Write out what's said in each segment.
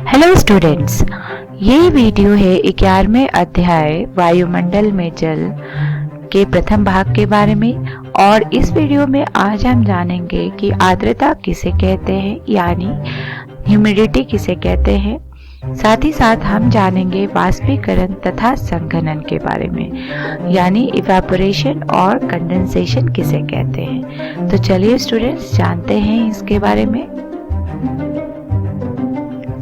Hello students, ये video है 11वें अध्याय वायुमंडल में जल के प्रथम भाग के बारे में। और इस वीडियो में आज हम जानेंगे कि आर्द्रता किसे कहते हैं, यानी ह्यूमिडिटी किसे कहते हैं। साथ ही साथ हम जानेंगे वाष्पीकरण तथा संघनन के बारे में, यानी इवेपोरेशन और कंडेंसेशन किसे कहते हैं। तो चलिए स्टूडेंट्स जानते हैं इसके बारे में।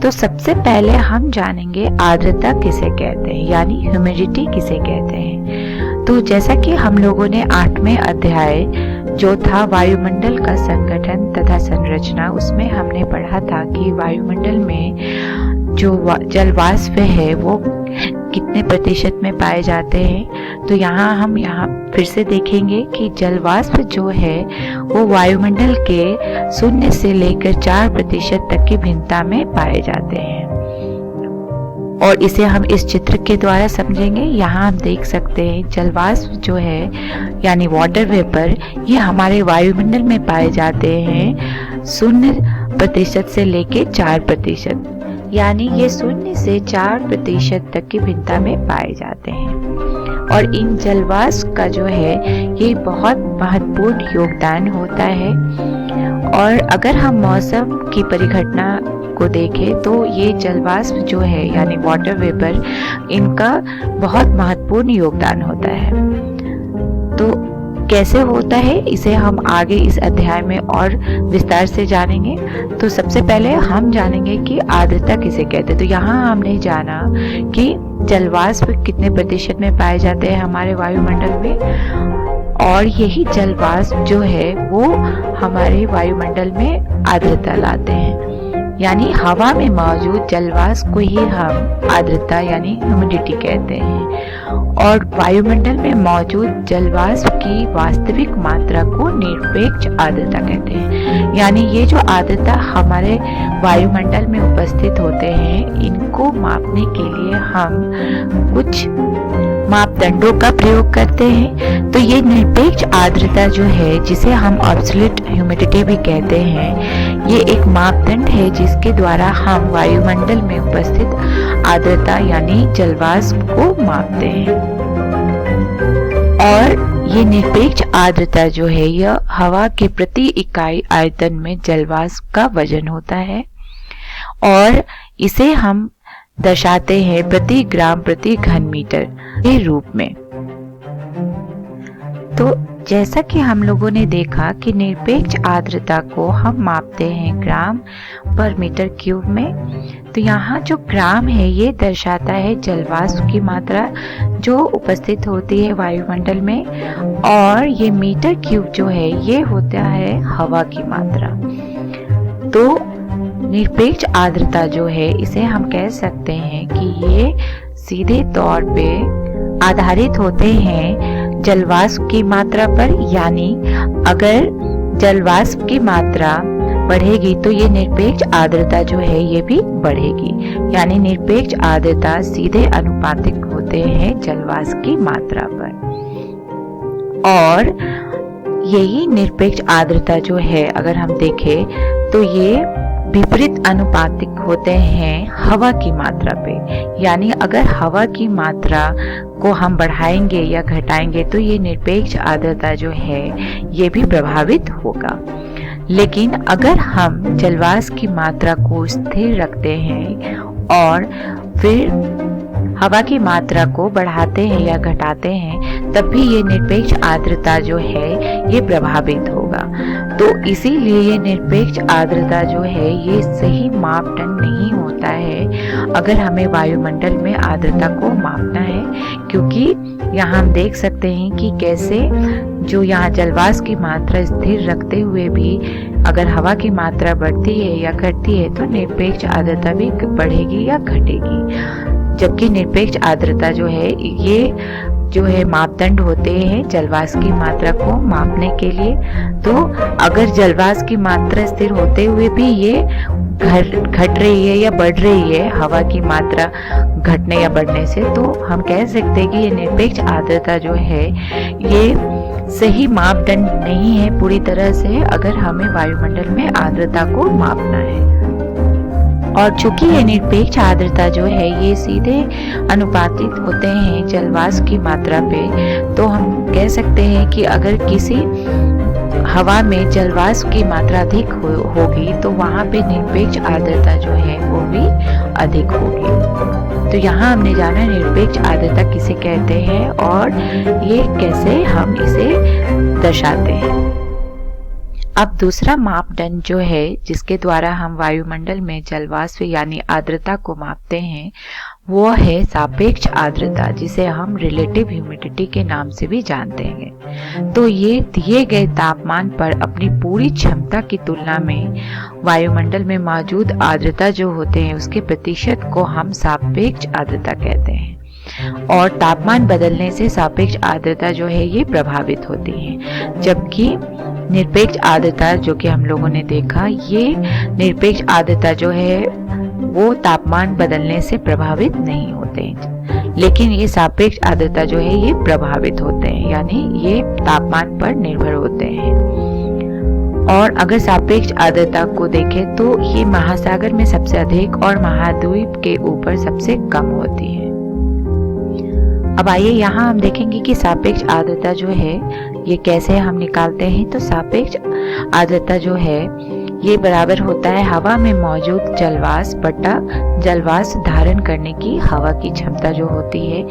तो सबसे पहले हम जानेंगे आर्द्रता किसे कहते हैं, यानी ह्यूमिडिटी किसे कहते हैं। तो जैसा कि हम लोगों ने 8वें अध्याय जो था वायुमंडल का संगठन तथा संरचना, उसमें हमने पढ़ा था कि वायुमंडल में जो जल वाष्प है वो कितने प्रतिशत में पाए जाते हैं। तो हम यहाँ फिर से देखेंगे कि जल वाष्प जो है वो वायुमंडल के 0 से लेकर 4% तक की भिन्नता में पाए जाते हैं। और इसे हम इस चित्र के द्वारा समझेंगे। यहाँ हम देख सकते हैं जल वाष्प जो है यानी वाटर वेपर, ये हमारे वायुमंडल में पाए जाते हैं 0% से लेकर 4%, यानी ये 0 से 4% तक की भिन्नता में पाए जाते हैं। और इन जलवाष्प का जो है ये बहुत महत्वपूर्ण योगदान होता है। और अगर हम मौसम की परिघटना को देखें तो ये जलवाष्प जो है यानी वाटर वेपर, इनका बहुत महत्वपूर्ण योगदान होता है। तो कैसे होता है इसे हम आगे इस अध्याय में और विस्तार से जानेंगे। तो सबसे पहले हम जानेंगे कि आर्द्रता किसे कहते हैं। तो यहाँ हमने जाना कि जलवाष्प कितने प्रतिशत में पाए जाते हैं हमारे वायुमंडल में, और यही जलवाष्प जो है वो हमारे वायुमंडल में आर्द्रता लाते हैं। यानी हवा में मौजूद जलवाष्प को ही हम आर्द्रता यानी ह्यूमिडिटी कहते हैं। और वायुमंडल में मौजूद जलवाष्प की वास्तविक मात्रा को निरपेक्ष आर्द्रता कहते हैं। यानी ये जो आर्द्रता हमारे वायुमंडल में उपस्थित होते हैं, इनको मापने के लिए हम कुछ मापदंडों का प्रयोग करते हैं। तो ये निरपेक्ष आर्द्रता जो है, जिसे हम एब्सोल्यूट ह्यूमिडिटी भी कहते हैं, ये एक मापदंड है जिसके द्वारा हम वायुमंडल में उपस्थित आर्द्रता यानी जलवाष्प को मापते हैं। और ये निरपेक्ष आर्द्रता जो है यह हवा के प्रति इकाई आयतन में जलवाष्प का वजन होता है, और इसे हम दर्शाते हैं प्रति ग्राम प्रति घन मीटर के रूप में। तो जैसा कि हम लोगों ने देखा कि निरपेक्ष आर्द्रता को हम मापते हैं ग्राम पर मीटर क्यूब में। तो यहाँ जो ग्राम है ये दर्शाता है जलवाष्प की मात्रा जो उपस्थित होती है वायुमंडल में, और ये मीटर क्यूब जो है ये होता है हवा की मात्रा। तो निरपेक्ष आर्द्रता जो है इसे हम कह सकते हैं कि ये सीधे तौर पे आधारित होते हैं जलवाष्प की मात्रा पर। यानी अगर जलवाष्प की मात्रा बढ़ेगी तो ये निरपेक्ष आर्द्रता जो है ये भी बढ़ेगी। यानी निरपेक्ष आर्द्रता सीधे अनुपातिक होते हैं जलवाष्प की मात्रा पर। और यही निरपेक्ष आर्द्रता जो है अगर हम देखें तो ये विपरीत अनुपातिक होते हैं हवा की मात्रा पे। यानी अगर हवा की मात्रा को हम बढ़ाएंगे या घटाएंगे तो ये निरपेक्ष आर्द्रता जो है ये भी प्रभावित होगा। लेकिन अगर हम जलवाष्प की मात्रा को स्थिर रखते हैं और फिर हवा की मात्रा को बढ़ाते हैं या घटाते हैं, तब भी ये निरपेक्ष आर्द्रता जो है ये प्रभावित होगा। तो इसीलिए ये निरपेक्ष आर्द्रता जो है ये सही मापदंड नहीं होता है अगर हमें वायुमंडल में आर्द्रता को मापना है। क्योंकि यहाँ हम देख सकते हैं कि कैसे जो यहाँ जलवाष्प की मात्रा स्थिर रखते हुए भी अगर हवा की मात्रा बढ़ती है या घटती है तो निरपेक्ष आर्द्रता भी बढ़ेगी या घटेगी। जबकि निरपेक्ष आर्द्रता जो है ये जो है मापदंड होते हैं जलवाष्प की मात्रा को मापने के लिए। तो अगर जलवाष्प की मात्रा स्थिर होते हुए भी ये घट रही है या बढ़ रही है हवा की मात्रा घटने या बढ़ने से, तो हम कह सकते हैं कि ये निरपेक्ष आर्द्रता जो है ये सही मापदंड नहीं है पूरी तरह से अगर हमें वायुमंडल में आर्द्रता को मापना है। और चूंकि ये निरपेक्ष आर्द्रता जो है ये सीधे अनुपातिक होते हैं जलवाष्प की मात्रा पे, तो हम कह सकते हैं कि अगर किसी हवा में जलवाष्प की मात्रा अधिक होगी तो वहाँ पे निरपेक्ष आर्द्रता जो है वो भी अधिक होगी। तो यहाँ हमने जाना निरपेक्ष आर्द्रता किसे कहते हैं और ये कैसे हम इसे दर्शाते हैं। अब दूसरा मापदंड जो है जिसके द्वारा हम वायुमंडल में जलवाष्प यानी आर्द्रता को मापते हैं वो है सापेक्ष आर्द्रता, जिसे हम रिलेटिव ह्यूमिडिटी के नाम से भी जानते हैं। तो ये दिए गए तापमान पर अपनी पूरी क्षमता की तुलना में वायुमंडल में मौजूद आर्द्रता जो होते हैं उसके प्रतिशत को हम सापेक्ष आर्द्रता कहते हैं। और तापमान बदलने से सापेक्ष आर्द्रता जो है ये प्रभावित होती है, जबकि निरपेक्ष आर्द्रता जो कि हम लोगों ने देखा, ये निरपेक्ष आर्द्रता जो है वो तापमान बदलने से प्रभावित नहीं होते हैं, लेकिन ये सापेक्ष आर्द्रता जो है ये प्रभावित होते हैं, यानी ये तापमान पर निर्भर होते हैं। और अगर सापेक्ष आर्द्रता को देखें तो ये महासागर में सबसे अधिक और महाद्वीप के ऊपर सबसे कम होती है। अब आइए यहाँ हम देखेंगे कि सापेक्ष आर्द्रता जो है ये कैसे हम निकालते हैं। तो सापेक्ष आर्द्रता जो है ये बराबर होता है हवा में मौजूद जलवाष्प बटा जलवाष्प धारण करने की हवा की क्षमता जो होती है,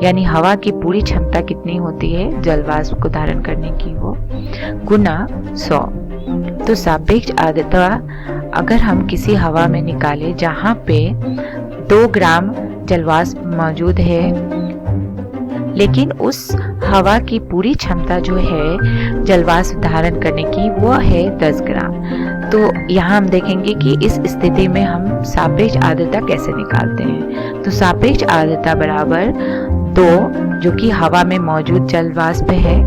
यानी हवा की पूरी क्षमता कितनी होती है जलवाष्प को धारण करने की, वो गुना 100। तो सापेक्ष आर्द्रता अगर हम किसी हवा में निकाले जहाँ पे 2 ग्राम जलवाष्प मौजूद है, लेकिन उस हवा की पूरी क्षमता जो है जलवाष्प धारण करने की वो है 10 ग्राम, तो यहाँ हम देखेंगे कि इस स्थिति में हम सापेक्ष आर्द्रता कैसे निकालते हैं। तो सापेक्ष आर्द्रता बराबर 2 जो कि हवा में मौजूद जलवाष्प है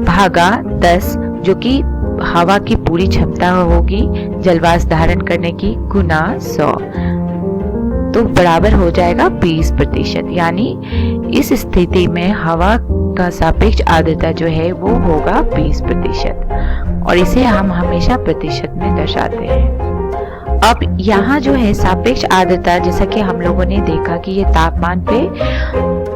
भागा 10 जो कि हवा की पूरी क्षमता होगी जलवाष्प धारण करने की गुना 100, तो बराबर हो जाएगा 20%। यानी इस स्थिति में हवा का सापेक्ष आर्द्रता जो है वो होगा 20%, और इसे हम हमेशा प्रतिशत में दर्शाते हैं। अब यहाँ जो है सापेक्ष आर्द्रता, जैसा कि हम लोगों ने देखा कि ये तापमान पे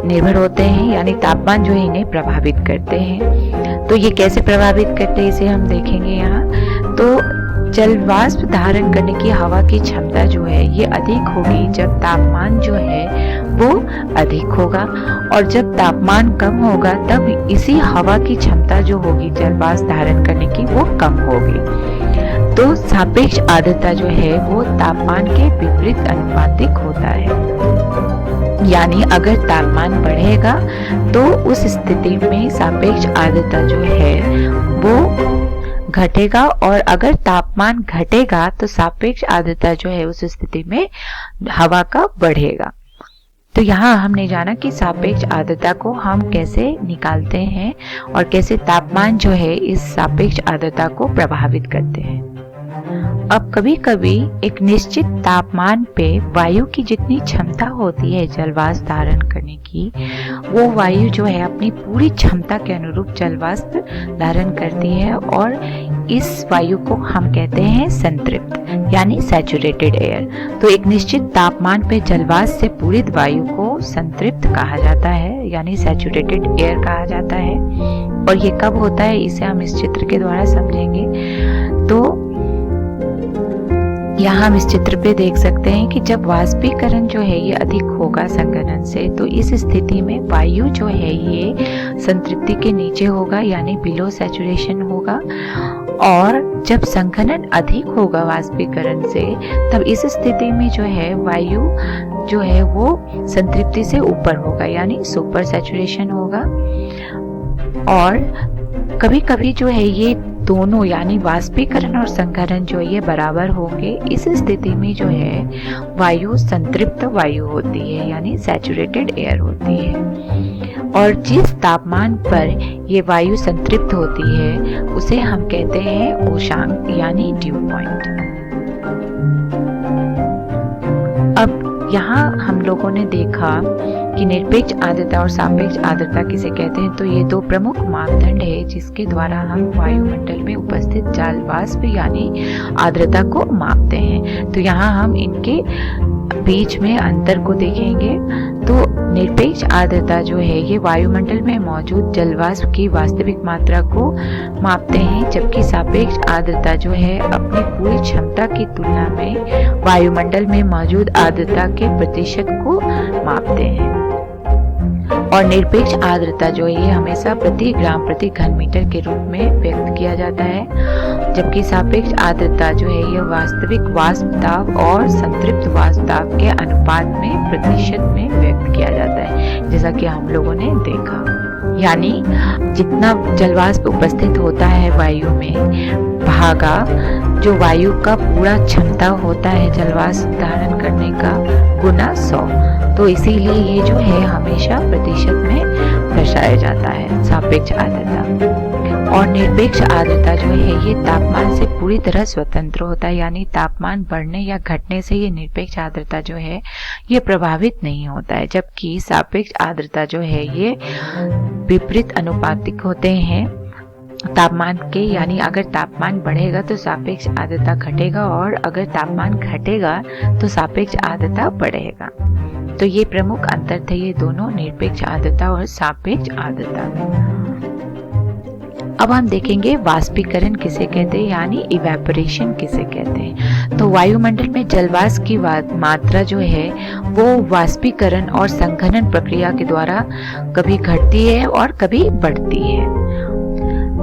निर्भर होते हैं, यानी तापमान जो है इन्हें प्रभावित करते हैं। तो ये कैसे प्रभावित करते हैं इसे हम देखेंगे यहाँ। तो जलवाष्प धारण करने की हवा की क्षमता जो है ये अधिक होगी जब तापमान जो है वो अधिक होगा, और जब तापमान कम होगा तब इसी हवा की क्षमता जो होगी जलवाष्प धारण करने की वो कम होगी। तो सापेक्ष आर्द्रता जो है वो तापमान के विपरीत अनुपातिक होता है, यानी अगर तापमान बढ़ेगा तो उस स्थिति में सापेक्ष आर्द्रता जो है वो घटेगा, और अगर तापमान घटेगा तो सापेक्ष आर्द्रता जो है उस स्थिति में हवा का बढ़ेगा। तो यहाँ हमने जाना कि सापेक्ष आर्द्रता को हम कैसे निकालते हैं और कैसे तापमान जो है इस सापेक्ष आर्द्रता को प्रभावित करते हैं। अब कभी कभी एक निश्चित तापमान पे वायु की जितनी क्षमता होती है जलवाष्प धारण करने की, वो वायु जो है अपनी पूरी क्षमता के अनुरूप जलवाष्प धारण करती है, और इस वायु को हम कहते हैं संतृप्त यानी सैचुरेटेड एयर। तो एक निश्चित तापमान पे जलवाष्प से पूरित वायु को संतृप्त कहा जाता है, यानी सैचुरेटेड एयर कहा जाता है। और ये कब होता है इसे हम इस चित्र के द्वारा समझेंगे। तो यहाँ हम इस चित्र पे देख सकते हैं कि जब वाष्पीकरण जो है ये अधिक होगा संघनन से, तो इस स्थिति में वायु जो है ये संतृप्ति के नीचे होगा, यानी बिलो सैचुरेशन होगा। और जब संघनन अधिक होगा वाष्पीकरण से, तब इस स्थिति में जो है वायु जो है वो संतृप्ति से ऊपर होगा, यानी सुपर सैचुरेशन होगा। और कभी कभी जो है ये दोनों यानी वाष्पीकरण और संघनन जो ये बराबर होंगे। इस स्थिति में जो है वायु संतृप्त वायु होती है, यानी सैचुरेटेड एयर होती है। और जिस तापमान पर ये वायु संतृप्त होती है उसे हम कहते हैं उष्मांक यानी ड्यू पॉइंट। अब यहाँ हम लोगों ने देखा कि निरपेक्ष आर्द्रता और सापेक्ष आर्द्रता किसे कहते हैं। तो ये दो प्रमुख मापदंड है जिसके द्वारा हम वायुमंडल में उपस्थित जल वाष्प यानी आर्द्रता को मापते हैं। तो यहाँ हम इनके बीच में अंतर को देखेंगे। तो निरपेक्ष आर्द्रता जो है ये वायुमंडल में मौजूद जल वाष्प की वास्तविक मात्रा को मापते हैं, जबकि सापेक्ष आर्द्रता जो है अपनी पूरी क्षमता की तुलना में वायुमंडल में मौजूद आर्द्रता के प्रतिशत को मापते हैं। और निरपेक्ष आर्द्रता जो है ये हमेशा प्रति ग्राम प्रति घन मीटर के रूप में व्यक्त किया जाता है, जबकि सापेक्ष आर्द्रता जो है यह वास्तविक वाष्प दाब और संतृप्त वाष्प दाब के अनुपात में प्रतिशत में व्यक्त किया जाता है, जैसा कि हम लोगों ने देखा। यानी जितना जलवाष्प उपस्थित होता है वायु में भागा जो वायु का पूरा क्षमता होता है जलवाष्प धारण करने का गुना 100। तो इसीलिए ये जो है हमेशा प्रतिशत में दर्शाया जाता है सापेक्ष आर्द्रता। और निरपेक्ष आर्द्रता जो है ये तापमान से पूरी तरह स्वतंत्र होता है, यानी तापमान बढ़ने या घटने से ये निरपेक्ष आर्द्रता जो है ये प्रभावित नहीं होता है, जबकि सापेक्ष आर्द्रता जो है ये विपरीत अनुपातिक होते हैं तापमान के। यानी अगर तापमान बढ़ेगा तो सापेक्ष आर्द्रता घटेगा और अगर तापमान घटेगा तो सापेक्ष आर्द्रता बढ़ेगा। तो ये प्रमुख अंतर थे ये दोनों निरपेक्ष आर्द्रता और सापेक्ष आर्द्रता में। अब हम देखेंगे वाष्पीकरण किसे कहते हैं, यानी इवेपोरेशन किसे कहते हैं। तो वायुमंडल में जलवाष्प की मात्रा जो है वो वाष्पीकरण और संघनन प्रक्रिया के द्वारा कभी घटती है और कभी बढ़ती है।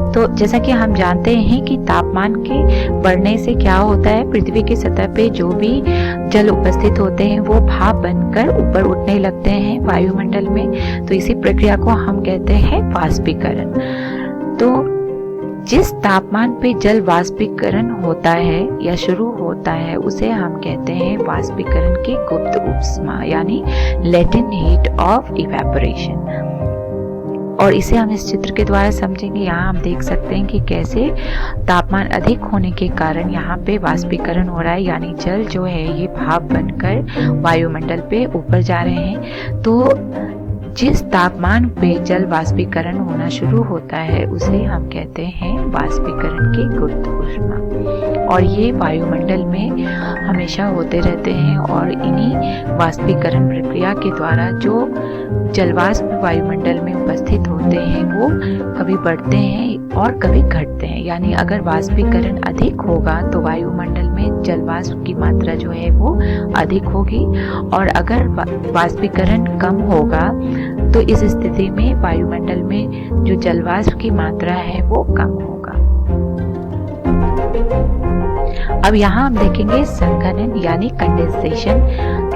तो जैसा कि हम जानते हैं कि तापमान के बढ़ने से क्या होता है, पृथ्वी की सतह पे जो भी जल उपस्थित होते हैं वो भाप बनकर ऊपर उठने लगते हैं वायुमंडल में। तो इसी प्रक्रिया को हम कहते हैं वाष्पीकरण। तो जिस तापमान पे जल वाष्पीकरण होता है या शुरू होता है उसे हम कहते हैं वाष्पीकरण की गुप्त ऊष्मा, यानी लेटेंट हीट ऑफ इवेपोरेशन। और इसे हम इस चित्र के द्वारा समझेंगे। यहाँ हम देख सकते हैं कि कैसे तापमान अधिक होने के कारण यहाँ पे वाष्पीकरण हो रहा है, यानी जल जो है ये भाप बनकर वायुमंडल पे ऊपर जा रहे हैं। तो जिस तापमान पे जल वाष्पीकरण होना शुरू होता है उसे हम कहते हैं वाष्पीकरण की गुप्त ऊष्मा। और ये वायुमंडल में हमेशा होते रहते हैं और इन्हीं वाष्पीकरण प्रक्रिया के द्वारा जो जलवाष्प वायुमंडल में उपस्थित होते हैं वो कभी बढ़ते हैं और कभी घटते हैं। यानी अगर वाष्पीकरण अधिक होगा तो वायुमंडल में जलवाष्प की मात्रा जो है वो अधिक होगी, और अगर वाष्पीकरण कम होगा तो इस स्थिति में वायुमंडल में जो जलवाष्प की मात्रा है वो कम होगा। अब यहाँ हम देखेंगे संघनन यानी कंडेंसेशन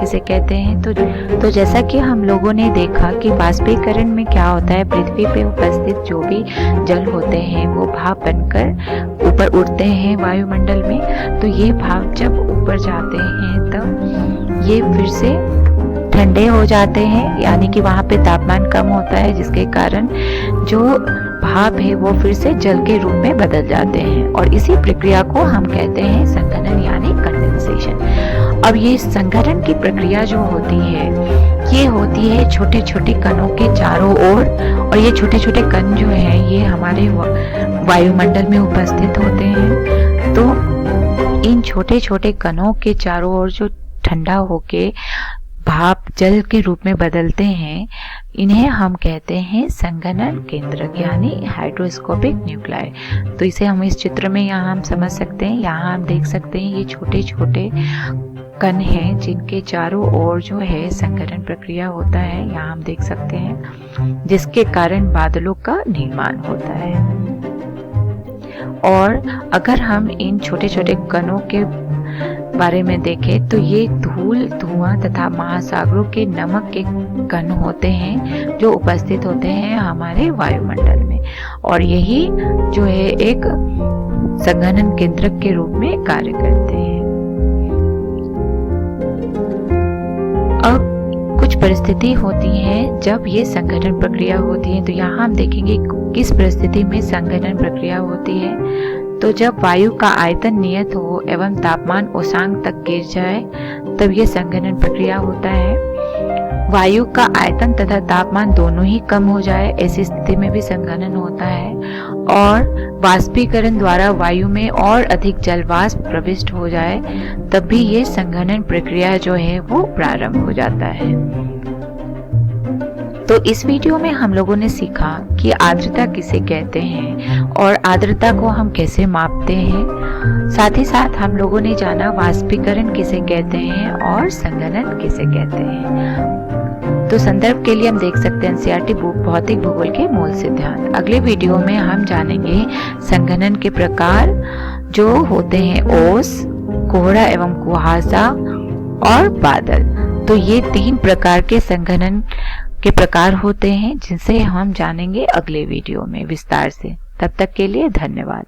किसे कहते हैं। तो जैसा कि हम लोगों ने देखा कि वाष्पीकरण में क्या होता है, पृथ्वी पे उपस्थित जो भी जल होते हैं वो भाप बनकर ऊपर उड़ते हैं वायुमंडल में। तो ये भाप जब ऊपर जाते हैं तब ये फिर से ठंडे हो जाते हैं, यानी कि वहाँ पे तापमान कम होता है जिसके कारण जो भाप है वो फिर से जल के रूप में बदल जाते हैं। और इसी प्रक्रिया को हम कहते हैं संघनन यानी कंडेंसेशन। अब ये संघनन की प्रक्रिया जो होती है ये होती है छोटे छोटे कणों के चारों ओर, और ये छोटे छोटे कण जो हैं ये हमारे वायुमंडल में उपस्थित होते हैं। तो इन छोटे छोटे कणों के चारों ओर जो ठंडा होके भाप जल के रूप में बदलते हैं इन्हें हम कहते हैं संघनन केंद्रक यानी हाइड्रोस्कोपिक न्यूक्लियाई। तो इसे हम इस चित्र में यहाँ हम समझ सकते हैं। यहाँ हम देख सकते हैं ये छोटे छोटे कण हैं जिनके चारों ओर जो है संघनन प्रक्रिया होता है, यहाँ हम देख सकते हैं, जिसके कारण बादलों का निर्माण होता है। और अगर हम इन छोटे छोटे कणों के बारे में देखें तो ये धूल, धुआं तथा महासागरों के नमक के कण होते हैं जो उपस्थित होते हैं हमारे वायुमंडल में, और यही जो है एक संघनन केंद्रक के रूप में कार्य करते हैं। अब कुछ परिस्थिति होती है जब ये संघनन प्रक्रिया होती है। तो यहाँ हम देखेंगे किस परिस्थिति में संघनन प्रक्रिया होती है। तो जब वायु का आयतन नियत हो एवं तापमान उषांक तक गिर जाए तब ये संघनन प्रक्रिया होता है। वायु का आयतन तथा तापमान दोनों ही कम हो जाए, ऐसी स्थिति में भी संघनन होता है। और वाष्पीकरण द्वारा वायु में और अधिक जल वाष्प प्रविष्ट हो जाए, तब भी ये संघनन प्रक्रिया जो है वो प्रारंभ हो जाता है। तो इस वीडियो में हम लोगों ने सीखा कि आर्द्रता किसे कहते हैं और आर्द्रता को हम कैसे मापते हैं। साथ ही साथ हम लोगों ने जाना वाष्पीकरण किसे कहते हैं और संघनन किसे कहते हैं। तो संदर्भ के लिए हम देख सकते हैं एनसीईआरटी बुक भौतिक भूगोल के मूल सिद्धांत। अगले वीडियो में हम जानेंगे संघनन के प्रकार जो होते हैं ओस, कोहरा एवं कुहासा और बादल। तो ये 3 प्रकार के संघनन के प्रकार होते हैं जिनसे हम जानेंगे अगले वीडियो में विस्तार से। तब तक के लिए धन्यवाद।